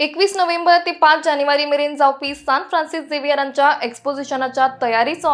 21 November ते 5 जानेवारी मेरेन जावपी सान फ्रान्सिस झेवियरांच्या एक्सपोजिशनाच्या तयारीचो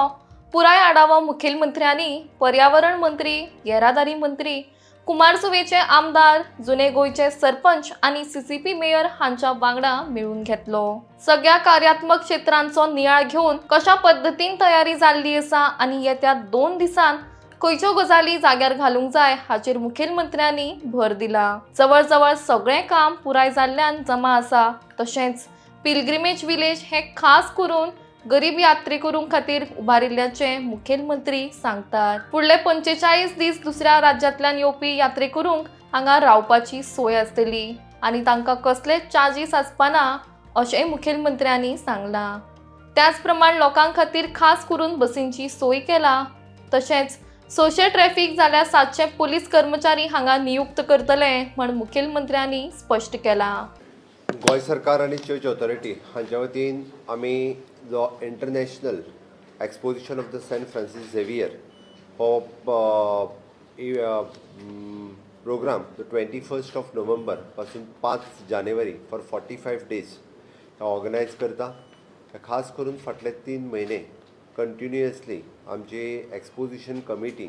पुराय आढावो मुखेलमंत्र्यांनी पर्यावरण मंत्री, येरादारी मंत्री, कुमारसुवेचे आमदार, जुने गोयचे सरपंच आणि सीसीपी मेयर हांच्या वांगडा मेळून घेतलो। सगळ्या कार्यात्मक क्षेत्रांचो नियाळ घेऊन कशा पद्धतीन तयारी जाल्ली आसा आणि येत्या 2 दिसांत खंयच्यो गजाली जाग्यार घालूंक जाय हाचेर मुखेलमंत्र्यांनी भर दिला। जवळ सगळें काम पुराय जाल्ल्यान जमा आसा। तशेंच पिलग्रिमेज विलेज हे खास करून गरीब यात्रेकरूं खातीर उबारिल्ल्याचे मुखेलमंत्री सांगतात। फुडले 45 दीस दुसऱ्या राज्यांतल्यान येवपी यात्रेकरूंक हांगा रावपाची सोय आसतली आणि तांकां कसलेच चार्जीस आसपाना अशेंय मुखेलमंत्र्यांनी सांगलां। त्याच प्रमाण लोकां खातीर खास करून बसींची सोय केला। तशेंच सोशल ट्रॅफिक जाल्यार 700 पोलीस कर्मचारी हांगा नियुक्त करतले म्हण मुखेलमंत्र्यांनी स्पष्ट केला। गोय सरकार आणि चर्च ऑथॉरिटी हांच्या वतीन आमी जो international exposition of the Saint Francis Xavier हो प्रोग्राम 21 नोव्हेंबर पासून 5 जानेवारी फॉर 45 डेज ऑर्गनायज करता। खास करून फाटले 3 म्हयने कंटिन्युअसली आमची एक्सपोजिशन कमिटी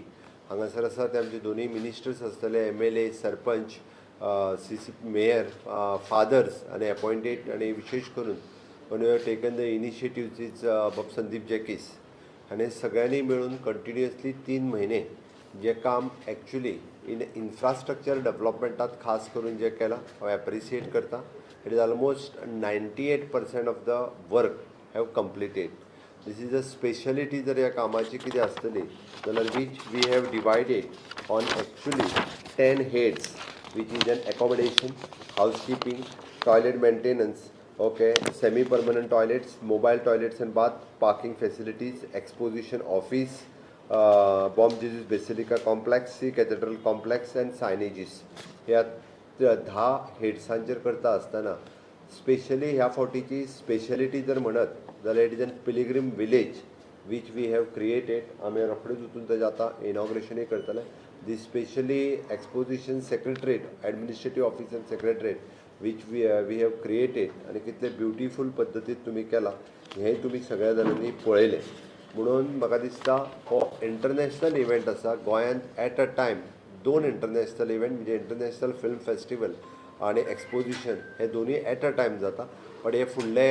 हांगासर आसा ते आमचे दोनूय मिनिस्टर्स आसतले, MLA, sarpanch, CCP mayor, fathers आणि अपॉइंटेड आणि विशेष करून one have taken the initiative इज बाब संदीप जॅकीस हाणें सगळ्यांनी मेळून कंटिन्युअसली 3 म्हयने जे काम एक्चुअली इन्फ्रास्ट्रक्चर डेव्हलपमेंटात खास करून जे केलां हांव एप्रिशिएट करता। It is almost 98% of the work have completed. This is a speciality जर ह्या कामाची कितें आसतली जाल्यार which we have divided on actually 10 heads which is an accommodation, housekeeping, toilet maintenance, okay, semi-permanent toilets, mobile toilets and bath, parking facilities, exposition office, Bomb Jesus Basilica complex, C Cathedral complex and signages. ह्या 10 हेड्सांचेर करता आसतना specially ह्या फावटीची speciality जर म्हणत जाल्यार it is an pilgrim village which we have created. आमी रोखडेच वचून ताजें आतां इनॉग्रेशनूय करतले। The specially exposition secretariat, administrative office and secretariat which we have created आनी कितले ब्युटिफूल पद्दतीन तुमी केला हेंय तुमी सगळ्या जाणांनी पळयलें। म्हणून म्हाका दिसता हो इंटरनॅशनल इव्हेंट आसा गोंयांत at a time 2 international event म्हणजे इंटरनॅशनल फिल्म फेस्टिवल आणि एक्सपोजिशन हे दोनूय एट अ टायम जाता। बट हे फुडले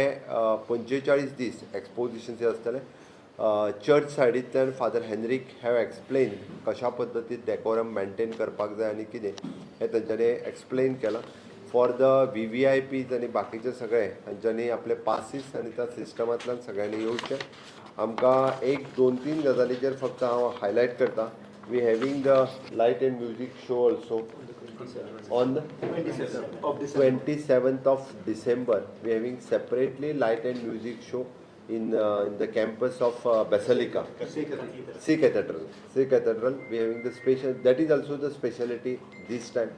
45 दीस एक्सपोजिशन जे आसतले चर्च सायडींतल्यान फादर हेनरीक हॅव एक्सप्लेन कशा पद्दतीन डेकोरम मेंटेन करपाक जाय आनी कितें हें तांच्यांनी एक्सप्लेन केलां। फॉर द VVIPs आनी बाकीचे सगळे हांच्यांनी आपले पासीस आनी त्या सिस्टमांतल्यान सगळ्यांनी येवचें। आमकां 1-2-3 गजालीचेर फक्त हांव हायलायट करता। We having the light and music show also on the 27th of December. We are having separately light and music show in the campus of Basilica, C Cathedral. We are having the special, that is also the speciality this time.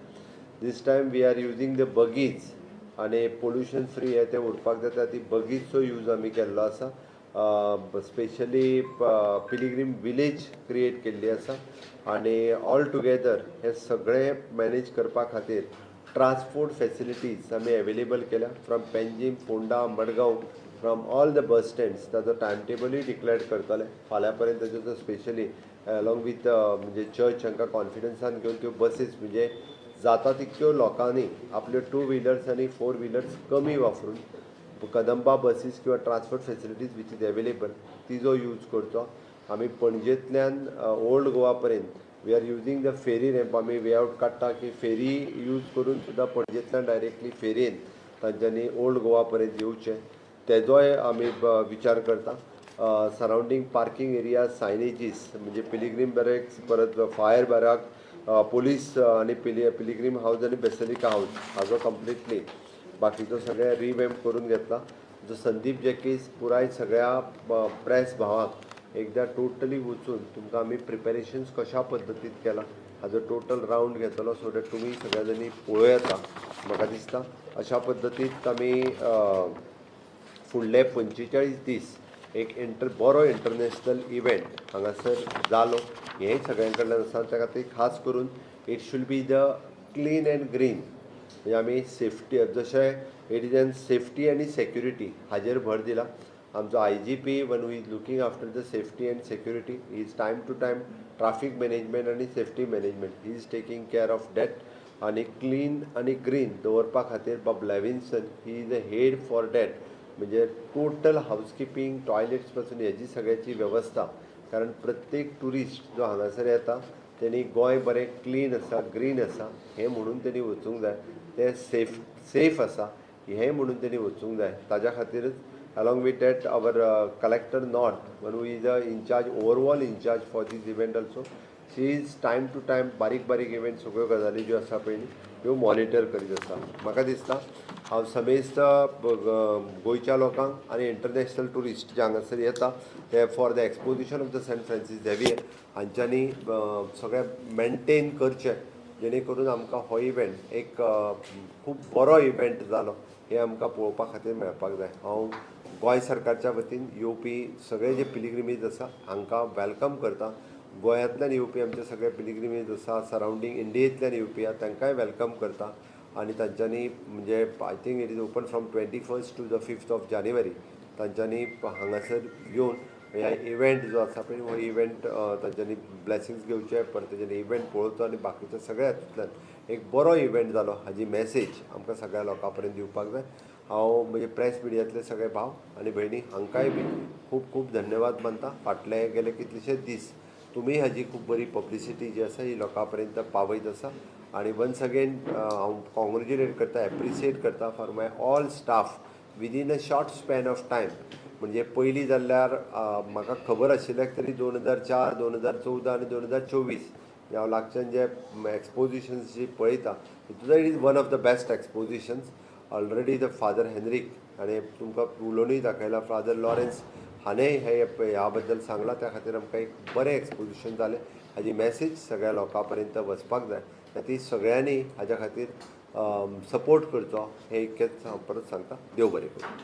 This time we are using the buggies आणि pollution free आहे ते उरपाक जाता ती बगीचो use आमी केल्लो आसा। Specially pilgrim village create केल्ली आसा आणि ऑल टुगेदर हे सगळे मॅनेज करपा खातीर ट्रान्सपोर्ट फेसिलिटीज आमी अवेलेबल केल्या from Panjim, Phonda, Madgaon, from all the bus stands. ताजो टायम टेबलूय डिक्लेअर करतले फाल्यां पर्यंत ताजो स्पेशली अलॉंग विथ म्हणजे चर्च हांकां कॉन्फिडन्सान घेवन त्यो बसीस म्हणजे जाता तितक्यो लोकांनी आपल्यो 2 व्हिलर्स आनी 4 व्हिलर्स कमी वापरून कदंबा बसीस किंवा transport facilities which is available तिजो यूज करचो। आमी पणजेंतल्यान ओल्ड गोवा पर्यंत we are using the ferry ramp आमी वेआउट काडटा की फेरी यूज करून सुद्दां पणजेंतल्यान डायरेक्टली फेरयेन तांच्यांनी ओल्ड गोवा पर्यंत येवचें तेजोय आमी विचार करता। सरावंडींग पार्किंग एरिया, सायनेजीस म्हणजे पिलिग्रीम बॅरेक्स, परत फायर बॅराक, पोलीस आनी पिलिग्रीम हाऊस आनी बेसिलिका हाऊस हाजो कंप्लिटली बाकीचो सगळें रिवॅम्प करून घेतला। जो संदीप जॅकीस पुराय सगळ्या प्रेस भावांक एकदां टोटली वचून तुमकां आमी प्रिपेरेशन्स कशा पद्दतीन केला हाजो टोटल रावंड घेतलो सो दॅट तुमी सगळ्या जाणी पळोवं येता। म्हाका दिसता अशा पद्दतीन आमी फुडले 45 दीस एक बरो इंटरनॅशनल इव्हेंट हांगासर जालो हेंय सगळ्यां कडल्यान आसा। त्या खातीर खास करून it should be the clean and green म्हणजे आमी सेफ्टी जशें इट इज एन सेफ्टी आनी सेक्युरिटी हाजेर भर दिला. आमचो IGP one we is looking after the safety and security is time to time traffic management आनी safety management he is taking care of that. आनी क्लीन आनी green दवरपा खातीर Bob Levinson he is a head for that. म्हणजे total housekeeping toilets पासून हेजी सगळ्याची वेवस्था. कारण प्रत्येक ट्युरिस्ट जो हांगासर येता तेणी गोंय बरें क्लीन आसा ग्रीन आसा हें म्हणून तेणी वचूंक जाय. तें सेफ आसा हें म्हणून तेणी वचूंक जाय. ताज्या खातीरच along with that our collector North one who is in charge overall in charge for this event also she is time to time बारीक इव्हेंट सगळ्यो गजाली ज्यो आसा पळय न्ही ह्यो मॉनिटर करीत आसा. म्हाका दिसता हांव समेस्त गोंयच्या लोकांक आनी इंटरनॅशनल ट्युरिस्ट जे हांगासर येता ते for the exposition of the Saint Francis Xavier हांच्यांनी सगळें मेंटेन करचें जेणे करून आमकां हो इव्हेंट एक खूब बरो इव्हेंट जालो हें आमकां पळोवपा खातीर मेळपाक जाय. हांव गोंय सरकारच्या वतीन येवपी सगळे जे पिलिग्रिमेज आसा हांकां वेलकम करता. गोंयांतल्यान येवपी आमचे सगळे पिलिग्रिमेज आसा सरावंडींग इंडियेंतल्यान येवपी आसा तांकांय वेलकम करता. आनी तांच्यांनी म्हणजे I think it is open from 21 to the 5th जानेवारी तांच्यांनी हांगासर येवन ह्या इव्हेंट जो आसा पळय हो इव्हेंट तांच्यांनी ब्लेसिंग्स घेवचे परत तेच्यांनी इव्हेंट पळोवचो आनी बाकीच्या सगळ्या हातूंतल्यान एक बरो इव्हेंट जालो हाजी मेसेज आमकां सगळ्या लोकां पर्यंत दिवपाक जाय. हांव म्हणजे प्रेस मिडियांतले सगळे भाव आनी भयणी हांकांय बी खूब खूब धन्यवाद मानता. फाटले गेले कितलेशेच दीस तुमी हाजी खूब बरी पब्लिसिटी जी आसा ही लोकां पर्यंत पावयत आसा. आनी वन्स अगेन हांव कॉंग्रेच्युलेट करता एप्रिशिएट करता for my all staff within a short span of time. म्हणजे पयलीं जाल्ल्यार म्हाका खबर आशिल्ल्याक तरी 2004, 2014 आनी 2024 हांव लागच्यान जे एक्सपोजिशन्स जी पळयता तितूंत it is one of the best expositions. Already the father Henrique हाणें तुमकां उलोवनूय दाखयला फादर लॉरेन्स हाणेंय ह्या बद्दल सांगलां. त्या खातीर आमकां एक बरें एक्सपोजिशन जालें. हाजी मॅसेज सगळ्या लोकां पर्यंत वचपाक जाय. ती सगळ्यांनी हाज्या खातीर सपोर्ट करचो हें इतकेंच हांव परत सांगता. देव बरें करूं.